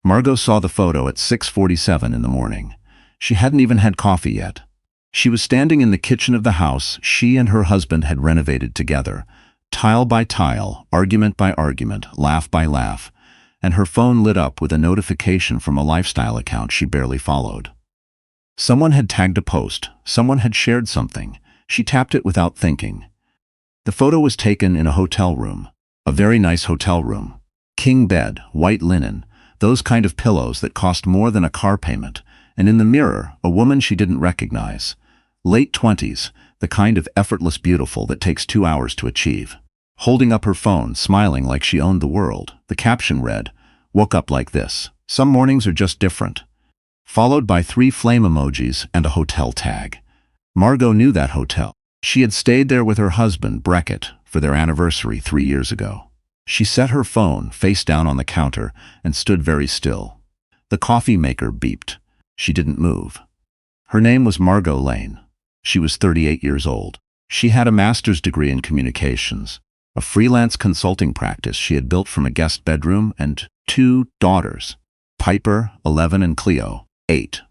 Margot saw the photo at 6:47 in the morning. She hadn't even had coffee yet. She was standing in the kitchen of the house she and her husband had renovated together, tile by tile, argument by argument, laugh by laugh, and her phone lit up with a notification from a lifestyle account she barely followed. Someone had tagged a post, someone had shared something. She tapped it without thinking. The photo was taken in a hotel room, a very nice hotel room. King bed, white linen, those kind of pillows that cost more than a car payment, and in the mirror, a woman she didn't recognize. Late 20s, the kind of effortless beautiful that takes 2 hours to achieve. Holding up her phone, smiling like she owned the world, the caption read, "Woke up like this. Some mornings are just different." Followed by 3 flame emojis and a hotel tag. Margot knew that hotel. She had stayed there with her husband, Breckett, for their anniversary 3 years ago. She set her phone face down on the counter and stood very still. The coffee maker beeped. She didn't move. Her name was Margot Lane. She was 38 years old. She had a master's degree in communications, a freelance consulting practice she had built from a guest bedroom, and 2 daughters, Piper, 11, and Cleo, 8,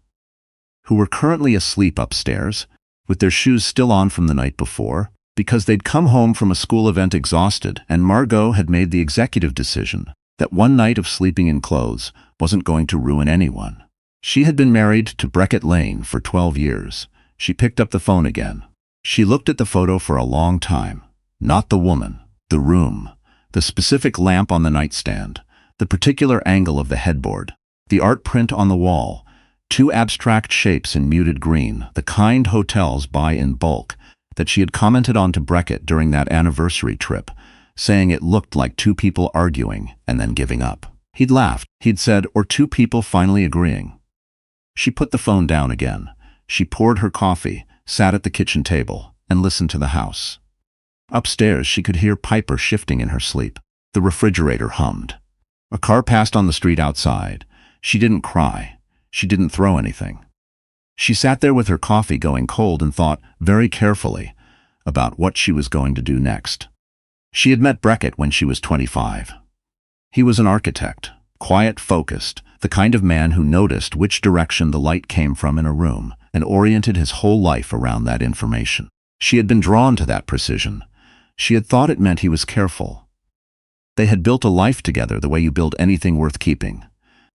who were currently asleep upstairs, with their shoes still on from the night before, because they'd come home from a school event exhausted, and Margot had made the executive decision that one night of sleeping in clothes wasn't going to ruin anyone. She had been married to Breckett Lane for 12 years. She picked up the phone again. She looked at the photo for a long time. Not the woman, the room, the specific lamp on the nightstand, the particular angle of the headboard, the art print on the wall, 2 abstract shapes in muted green, the kind hotels buy in bulk, that she had commented on to Breckett during that anniversary trip, saying it looked like 2 people arguing and then giving up. He'd laughed. He'd said, or 2 people finally agreeing. She put the phone down again. She poured her coffee, sat at the kitchen table, and listened to the house. Upstairs, she could hear Piper shifting in her sleep. The refrigerator hummed. A car passed on the street outside. She didn't cry. She didn't throw anything. She sat there with her coffee going cold and thought very carefully about what she was going to do next. She had met Breckett when she was 25. He was an architect, quiet, focused, the kind of man who noticed which direction the light came from in a room and oriented his whole life around that information. She had been drawn to that precision. She had thought it meant he was careful. They had built a life together the way you build anything worth keeping.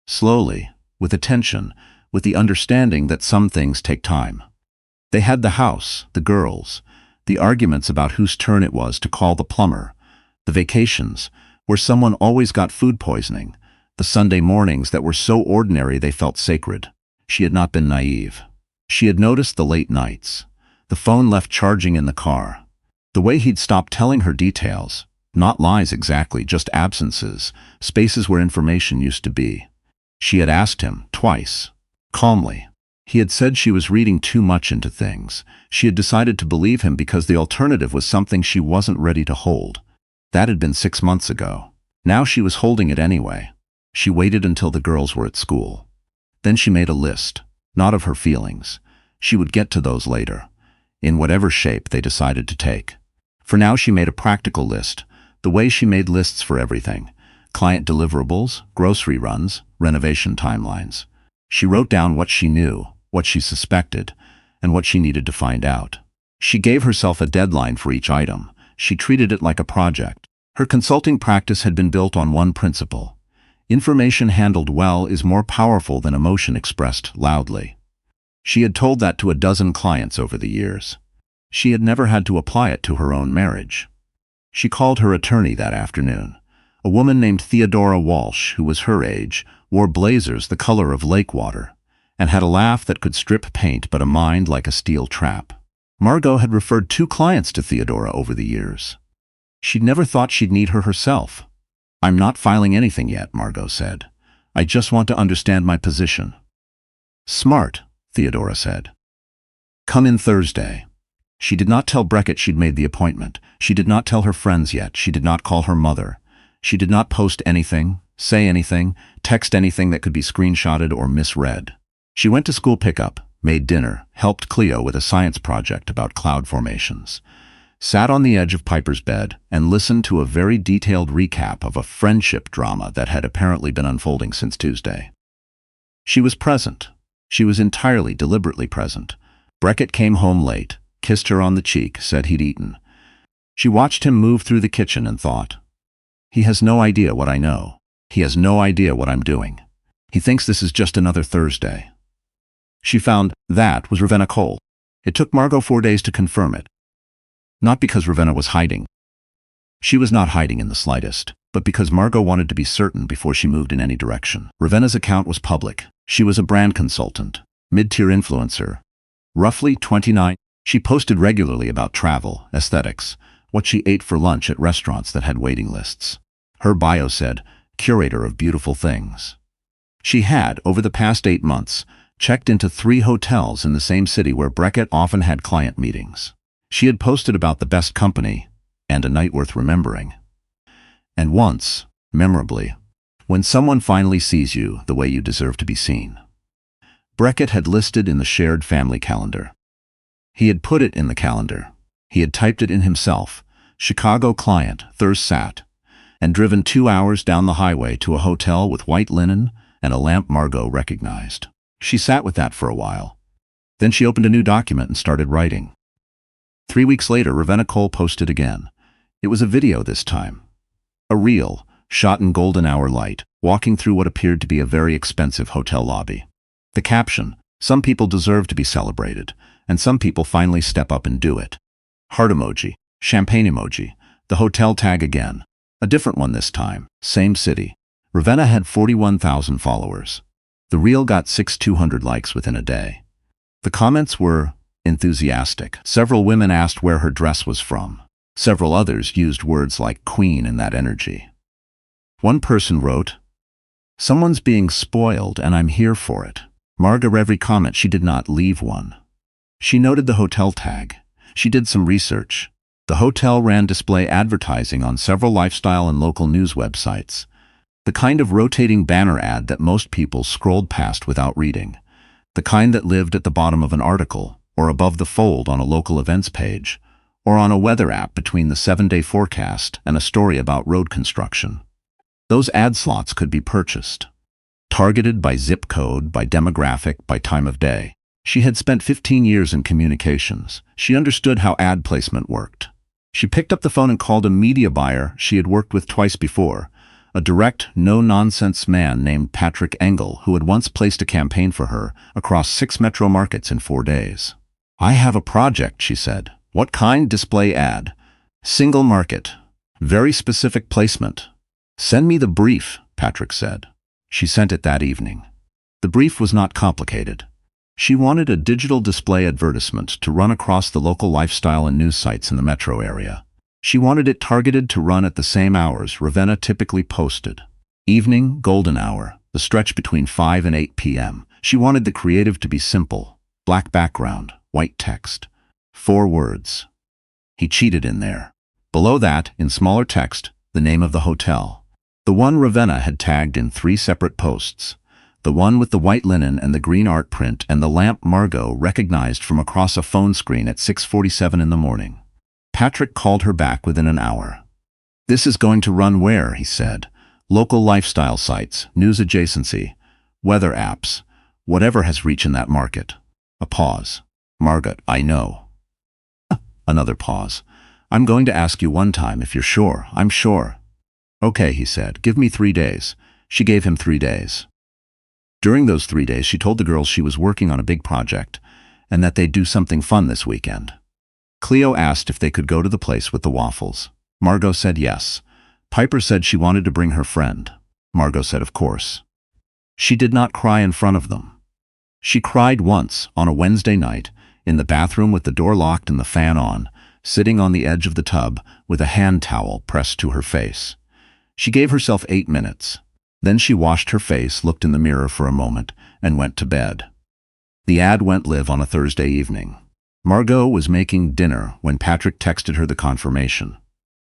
Slowly, with attention, with the understanding that some things take time. They had the house, the girls, the arguments about whose turn it was to call the plumber, the vacations, where someone always got food poisoning, the Sunday mornings that were so ordinary they felt sacred. She had not been naive. She had noticed the late nights, the phone left charging in the car, the way he'd stopped telling her details, not lies exactly, just absences, spaces where information used to be. She had asked him, twice, calmly. He had said she was reading too much into things. She had decided to believe him because the alternative was something she wasn't ready to hold. That had been 6 months ago. Now she was holding it anyway. She waited until the girls were at school. Then she made a list, not of her feelings. She would get to those later, in whatever shape they decided to take. For now she made a practical list, the way she made lists for everything: client deliverables, grocery runs, renovation timelines. She wrote down what she knew, what she suspected, and what she needed to find out. She gave herself a deadline for each item. She treated it like a project. Her consulting practice had been built on one principle: information handled well is more powerful than emotion expressed loudly. She had told that to a dozen clients over the years. She had never had to apply it to her own marriage. She called her attorney that afternoon, a woman named Theodora Walsh, who was her age, wore blazers the color of lake water, and had a laugh that could strip paint but a mind like a steel trap. Margot had referred 2 clients to Theodora over the years. She'd never thought she'd need her herself. "I'm not filing anything yet," Margot said. "I just want to understand my position." "Smart," Theodora said. "Come in Thursday." She did not tell Breckett she'd made the appointment. She did not tell her friends yet. She did not call her mother. She did not post anything, say anything, text anything that could be screenshotted or misread. She went to school pickup, made dinner, helped Cleo with a science project about cloud formations. sat on the edge of Piper's bed, and listened to a very detailed recap of a friendship drama that had apparently been unfolding since Tuesday. She was present. She was entirely deliberately present. Beckett came home late, kissed her on the cheek, said he'd eaten. She watched him move through the kitchen and thought, "He has no idea what I know. He has no idea what I'm doing. He thinks this is just another Thursday." She found that was Ravenna Cole. It took Margot 4 days to confirm it. Not because Ravenna was hiding. She was not hiding in the slightest, but because Margot wanted to be certain before she moved in any direction. Ravenna's account was public. She was a brand consultant, mid-tier influencer. Roughly 29, she posted regularly about travel, aesthetics, what she ate for lunch at restaurants that had waiting lists. Her bio said, curator of beautiful things. She had, over the past 8 months, checked into 3 hotels in the same city where Beckett often had client meetings. She had posted about the best company and a night worth remembering. And once, memorably, when someone finally sees you the way you deserve to be seen. Beckett had listed in the shared family calendar. He had put it in the calendar. He had typed it in himself, Chicago client, Thursat, and driven 2 hours down the highway to a hotel with white linen and a lamp Margot recognized. She sat with that for a while. Then she opened a new document and started writing. 3 weeks later, Ravenna Cole posted again. It was a video this time. A reel, shot in golden hour light, walking through what appeared to be a very expensive hotel lobby. The caption, "Some people deserve to be celebrated, and some people finally step up and do it." Heart emoji, champagne emoji, the hotel tag again. A different one this time, same city. Ravenna had 41,000 followers. The reel got 6,200 likes within a day. The comments were enthusiastic. Several women asked where her dress was from. Several others used words like queen in that energy. One person wrote, "Someone's being spoiled and I'm here for it." Margot every comment, she did not leave one. She noted the hotel tag. She did some research. The hotel ran display advertising on several lifestyle and local news websites. The kind of rotating banner ad that most people scrolled past without reading. The kind that lived at the bottom of an article, or above the fold on a local events page, or on a weather app between the 7-day forecast and a story about road construction. Those ad slots could be purchased. Targeted by zip code, by demographic, by time of day. She had spent 15 years in communications. She understood how ad placement worked. She picked up the phone and called a media buyer she had worked with twice before, a direct, no-nonsense man named Patrick Engel, who had once placed a campaign for her across 6 metro markets in 4 days. "I have a project," she said. "What kind?" "Display ad. Single market. Very specific placement." "Send me the brief," Patrick said. She sent it that evening. The brief was not complicated. She wanted a digital display advertisement to run across the local lifestyle and news sites in the metro area. She wanted it targeted to run at the same hours Ravenna typically posted. Evening, golden hour, the stretch between 5 and 8 p.m. She wanted the creative to be simple. Black background, white text. 4 words. He cheated in there. Below that, in smaller text, the name of the hotel. The one Ravenna had tagged in 3 separate posts. The one with the white linen and the green art print and the lamp Margot recognized from across a phone screen at 6:47 in the morning. Patrick called her back within an hour. "This is going to run where?" he said. "Local lifestyle sites, news adjacency, weather apps, whatever has reach in that market." A pause. "Margot, I know." Another pause. "I'm going to ask you one time if you're sure." "I'm sure." "Okay," he said. "Give me 3 days." She gave him 3 days. During those 3 days, she told the girls she was working on a big project and that they'd do something fun this weekend. Cleo asked if they could go to the place with the waffles. Margot said yes. Piper said she wanted to bring her friend. Margot said of course. She did not cry in front of them. She cried once, on a Wednesday night, in the bathroom with the door locked and the fan on, sitting on the edge of the tub with a hand towel pressed to her face. She gave herself 8 minutes. Then she washed her face, looked in the mirror for a moment, and went to bed. The ad went live on a Thursday evening. Margot was making dinner when Patrick texted her the confirmation.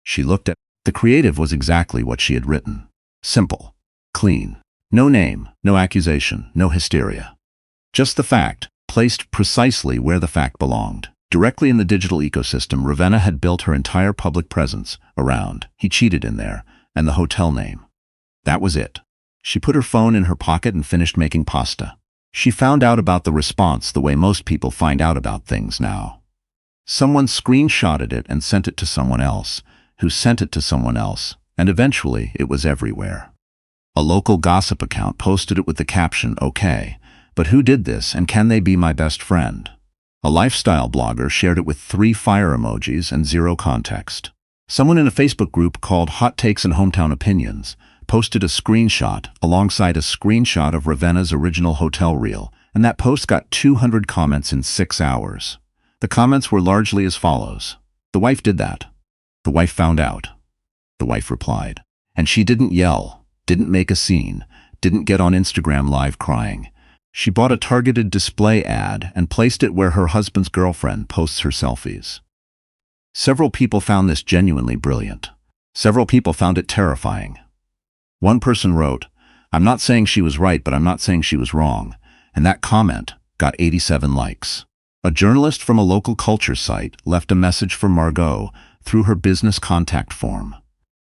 She looked at the creative was exactly what she had written. Simple. Clean. No name, no accusation, no hysteria. Just the fact, placed precisely where the fact belonged. Directly in the digital ecosystem, Ravenna had built her entire public presence around. He cheated in there, and the hotel name. That was it. She put her phone in her pocket and finished making pasta. She found out about the response the way most people find out about things now. Someone screenshotted it and sent it to someone else, who sent it to someone else, and eventually it was everywhere. A local gossip account posted it with the caption, "Okay, but who did this and can they be my best friend?" A lifestyle blogger shared it with 3 fire emojis and 0 context. Someone in a Facebook group called Hot Takes and Hometown Opinions posted a screenshot alongside a screenshot of Ravenna's original hotel reel, and that post got 200 comments in 6 hours. The comments were largely as follows. "The wife did that. The wife found out." The wife replied. And she didn't yell, didn't make a scene, didn't get on Instagram live crying. She bought a targeted display ad and placed it where her husband's girlfriend posts her selfies. Several people found this genuinely brilliant. Several people found it terrifying. One person wrote, "I'm not saying she was right, but I'm not saying she was wrong," and that comment got 87 likes. A journalist from a local culture site left a message for Margot through her business contact form.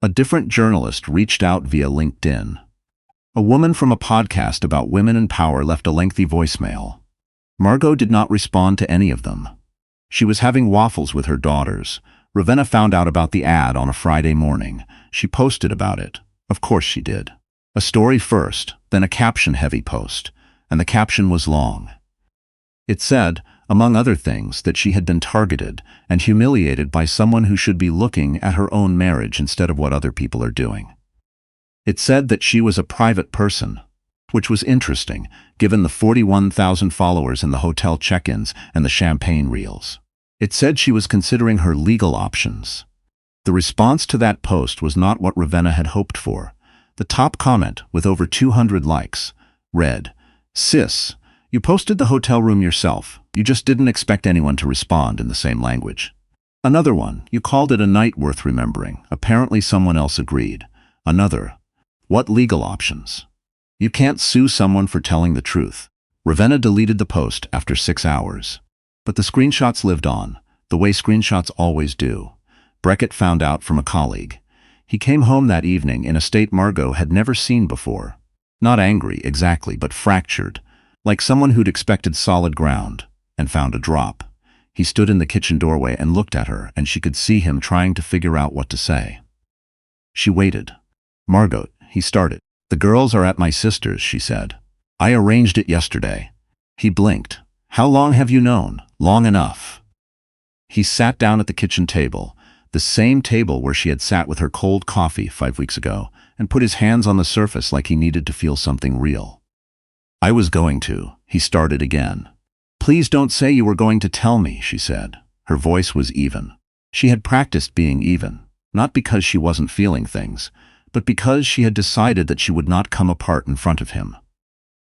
A different journalist reached out via LinkedIn. A woman from a podcast about women in power left a lengthy voicemail. Margot did not respond to any of them. She was having waffles with her daughters. Ravenna found out about the ad on a Friday morning. She posted about it. Of course she did. A story first, then a caption-heavy post, and the caption was long. It said, among other things, that she had been targeted and humiliated by someone who should be looking at her own marriage instead of what other people are doing. It said that she was a private person, which was interesting, given the 41,000 followers in the hotel check-ins and the champagne reels. It said she was considering her legal options. The response to that post was not what Ravenna had hoped for. The top comment, with over 200 likes, read, "Sis, you posted the hotel room yourself. You just didn't expect anyone to respond in the same language." Another one, "You called it a night worth remembering. Apparently someone else agreed." Another, "What legal options? You can't sue someone for telling the truth." Ravenna deleted the post after 6 hours. But the screenshots lived on, the way screenshots always do. Beckett found out from a colleague. He came home that evening in a state Margot had never seen before. Not angry, exactly, but fractured, like someone who'd expected solid ground, and found a drop. He stood in the kitchen doorway and looked at her, and she could see him trying to figure out what to say. She waited. "Margot," he started. "The girls are at my sister's," she said. "I arranged it yesterday." He blinked. "How long have you known?" "Long enough." He sat down at the kitchen table, the same table where she had sat with her cold coffee 5 weeks ago, and put his hands on the surface like he needed to feel something real. "I was going to," he started again. "Please don't say you were going to tell me," she said. Her voice was even. She had practiced being even, not because she wasn't feeling things, but because she had decided that she would not come apart in front of him.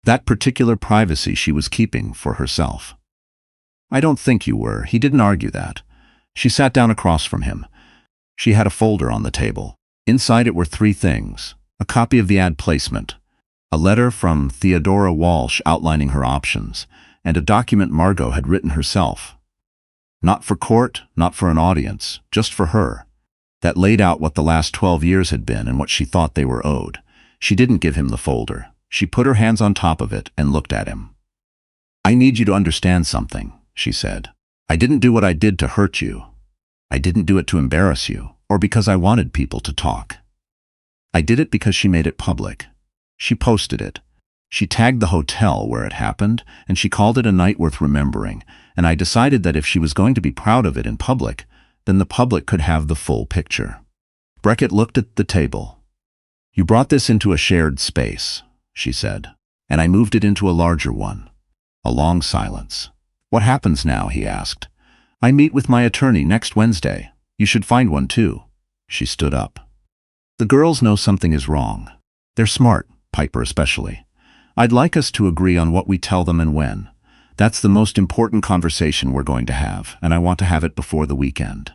That particular privacy she was keeping for herself. "I don't think you were." He didn't argue that. She sat down across from him. She had a folder on the table. Inside it were 3 things: a copy of the ad placement, a letter from Theodora Walsh outlining her options, and a document Margot had written herself. Not for court, not for an audience, just for her. That laid out what the last 12 years had been and what she thought they were owed. She didn't give him the folder. She put her hands on top of it and looked at him. "I need you to understand something," she said. "I didn't do what I did to hurt you. I didn't do it to embarrass you, or because I wanted people to talk. I did it because she made it public. She posted it. She tagged the hotel where it happened, and she called it a night worth remembering, and I decided that if she was going to be proud of it in public, then the public could have the full picture." Beckett looked at the table. "You brought this into a shared space," she said, "and I moved it into a larger one." A long silence. "What happens now?" he asked. "I meet with my attorney next Wednesday. You should find one too." She stood up. "The girls know something is wrong. They're smart, Piper especially. I'd like us to agree on what we tell them and when. That's the most important conversation we're going to have, and I want to have it before the weekend."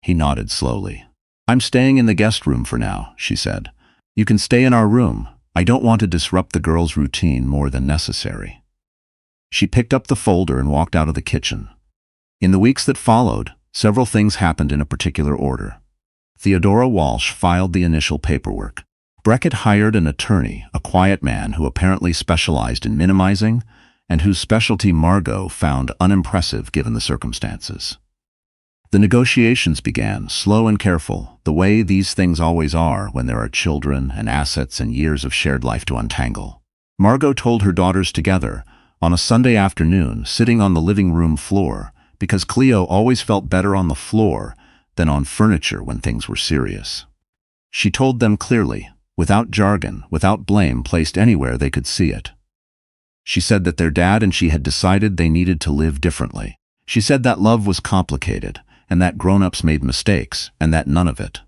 He nodded slowly. "I'm staying in the guest room for now," she said. "You can stay in our room. I don't want to disrupt the girls' routine more than necessary." She picked up the folder and walked out of the kitchen. In the weeks that followed, several things happened in a particular order. Theodora Walsh filed the initial paperwork. Beckett hired an attorney, a quiet man who apparently specialized in minimizing, and whose specialty Margot found unimpressive given the circumstances. The negotiations began, slow and careful, the way these things always are when there are children and assets and years of shared life to untangle. Margot told her daughters together, on a Sunday afternoon, sitting on the living room floor, because Cleo always felt better on the floor than on furniture when things were serious. She told them clearly, without jargon, without blame placed anywhere they could see it. She said that their dad and she had decided they needed to live differently. She said that love was complicated, and that grown-ups made mistakes, and that none of it,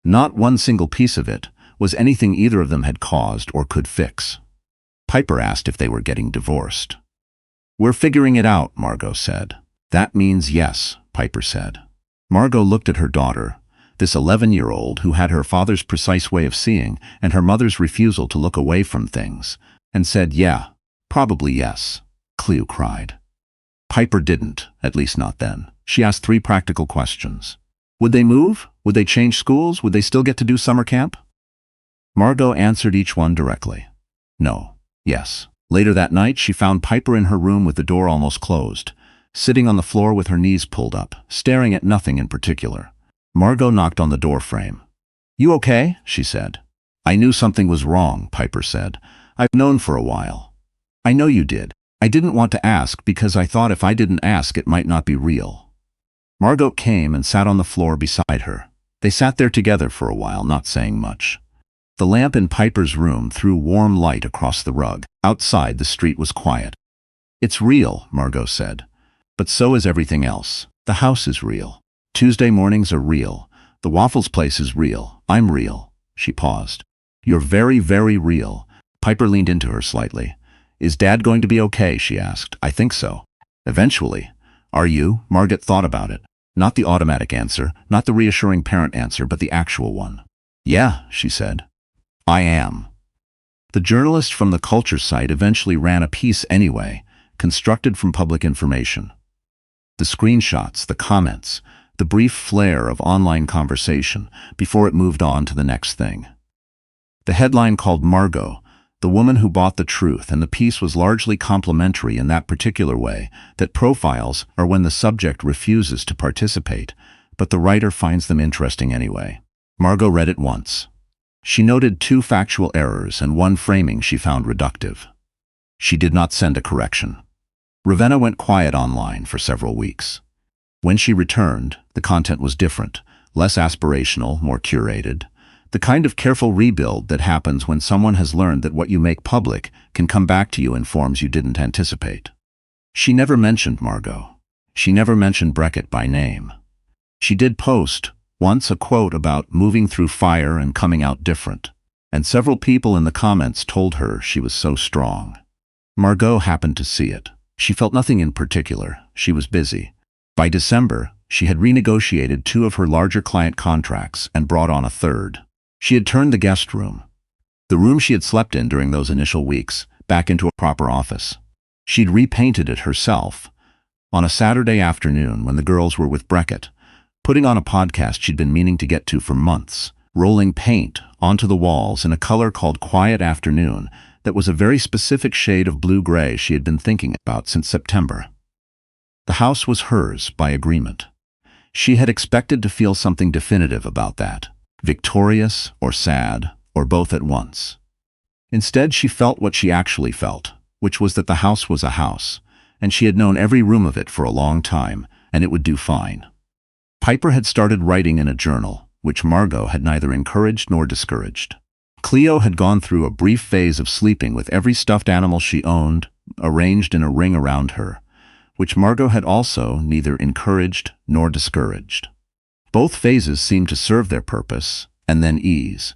not one single piece of it, was anything either of them had caused or could fix. Piper asked if they were getting divorced. "We're figuring it out," Margot said. "That means yes," Piper said. Margot looked at her daughter, this 11-year-old who had her father's precise way of seeing and her mother's refusal to look away from things, and said, "Yeah, probably yes." Cleo cried. Piper didn't, at least not then. She asked 3 practical questions. Would they move? Would they change schools? Would they still get to do summer camp? Margot answered each one directly. No. Yes. Later that night, she found Piper in her room with the door almost closed, sitting on the floor with her knees pulled up, staring at nothing in particular. Margot knocked on the door frame. "You okay?" she said. "I knew something was wrong," Piper said. "I've known for a while." "I know you did. I didn't want to ask because I thought if I didn't ask it might not be real." Margot came and sat on the floor beside her. They sat there together for a while, not saying much. The lamp in Piper's room threw warm light across the rug. Outside, the street was quiet. "It's real," Margot said. "But so is everything else. The house is real. Tuesday mornings are real. The waffles place is real. I'm real." She paused. "You're very, very real." Piper leaned into her slightly. "Is Dad going to be okay?" she asked. "I think so. Eventually." "Are you?" Margot thought about it. Not the automatic answer, not the reassuring parent answer, but the actual one. "Yeah," she said. "I am." The journalist from the culture site eventually ran a piece anyway, constructed from public information. The screenshots, the comments, the brief flare of online conversation before it moved on to the next thing. The headline called Margot, the woman who bought the truth, and the piece was largely complimentary in that particular way that profiles are when the subject refuses to participate, but the writer finds them interesting anyway. Margot read it once. She noted 2 factual errors and 1 framing she found reductive. She did not send a correction. Ravenna went quiet online for several weeks. When she returned, the content was different, less aspirational, more curated. The kind of careful rebuild that happens when someone has learned that what you make public can come back to you in forms you didn't anticipate. She never mentioned Margot. She never mentioned Beckett by name. She did post, once, a quote about moving through fire and coming out different, and several people in the comments told her she was so strong. Margot happened to see it. She felt nothing in particular. She was busy. By December, she had renegotiated 2 of her larger client contracts and brought on a 3rd. She had turned the guest room, the room she had slept in during those initial weeks, back into a proper office. She'd repainted it herself. On a Saturday afternoon when the girls were with Beckett, putting on a podcast she'd been meaning to get to for months, rolling paint onto the walls in a color called Quiet Afternoon that was a very specific shade of blue-gray she had been thinking about since September. The house was hers by agreement. She had expected to feel something definitive about that. Victorious or sad, or both at once. Instead, she felt what she actually felt, which was that the house was a house, and she had known every room of it for a long time, and it would do fine. Piper had started writing in a journal, which Margot had neither encouraged nor discouraged. Cleo had gone through a brief phase of sleeping with every stuffed animal she owned, arranged in a ring around her, which Margot had also neither encouraged nor discouraged. Both phases seemed to serve their purpose, and then ease.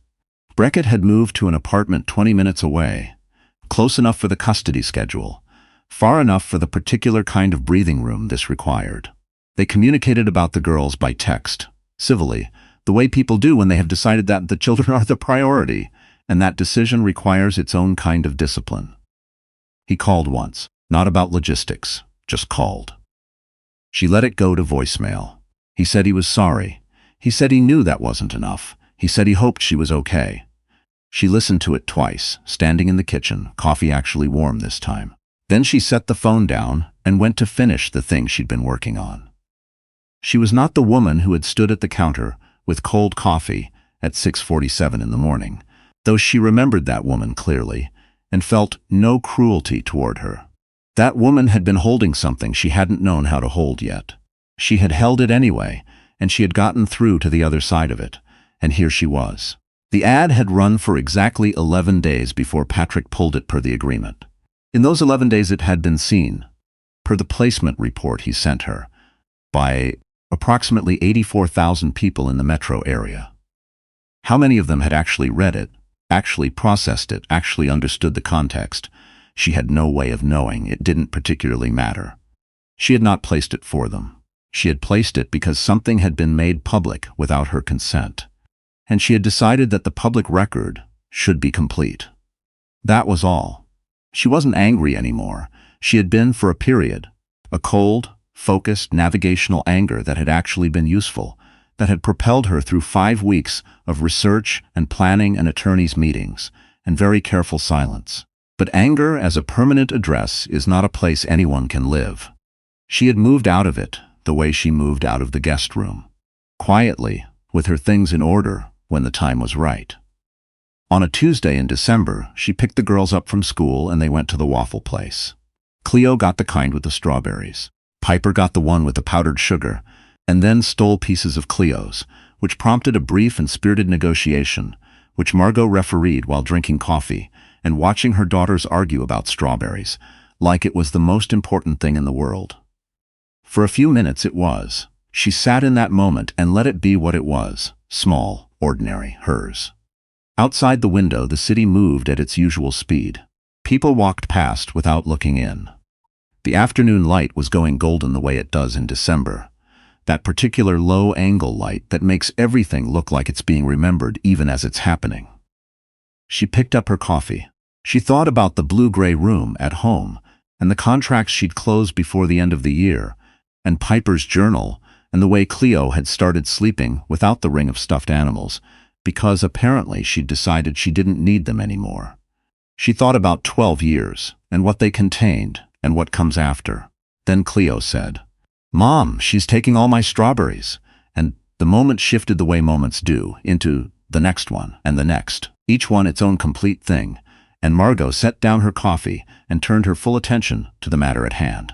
Beckett had moved to an apartment 20 minutes away, close enough for the custody schedule, far enough for the particular kind of breathing room this required. They communicated about the girls by text, civilly, the way people do when they have decided that the children are the priority, and that decision requires its own kind of discipline. He called once, not about logistics, just called. She let it go to voicemail. He said he was sorry. He said he knew that wasn't enough. He said he hoped she was okay. She listened to it twice, standing in the kitchen, coffee actually warm this time. Then she set the phone down and went to finish the thing she'd been working on. She was not the woman who had stood at the counter with cold coffee at 6:47 in the morning, though she remembered that woman clearly and felt no cruelty toward her. That woman had been holding something she hadn't known how to hold yet. She had held it anyway, and she had gotten through to the other side of it, and here she was. The ad had run for exactly 11 days before Patrick pulled it per the agreement. In those 11 days it had been seen, per the placement report he sent her, by approximately 84,000 people in the metro area. How many of them had actually read it, actually processed it, actually understood the context? She had no way of knowing. It didn't particularly matter. She had not placed it for them. She had placed it because something had been made public without her consent, and she had decided that the public record should be complete. That was all. She wasn't angry anymore. She had been for a period, a cold, focused, navigational anger that had actually been useful, that had propelled her through 5 weeks of research and planning and attorneys' meetings, and very careful silence. But anger as a permanent address is not a place anyone can live. She had moved out of it the way she moved out of the guest room, quietly, with her things in order when the time was right. On a Tuesday in December, she picked the girls up from school and they went to the waffle place. Cleo got the kind with the strawberries. Piper got the one with the powdered sugar, and then stole pieces of Cleo's, which prompted a brief and spirited negotiation, which Margot refereed while drinking coffee and watching her daughters argue about strawberries, like it was the most important thing in the world. For a few minutes it was. She sat in that moment and let it be what it was, small, ordinary, hers. Outside the window, the city moved at its usual speed. People walked past without looking in. The afternoon light was going golden the way it does in December, that particular low-angle light that makes everything look like it's being remembered even as it's happening. She picked up her coffee. She thought about the blue-gray room at home and the contracts she'd closed before the end of the year, and Piper's journal, and the way Cleo had started sleeping without the ring of stuffed animals, because apparently she'd decided she didn't need them anymore. She thought about 12 years, and what they contained, and what comes after. Then Cleo said, "Mom, she's taking all my strawberries," and the moment shifted the way moments do, into the next one, and the next, each one its own complete thing, and Margot set down her coffee and turned her full attention to the matter at hand.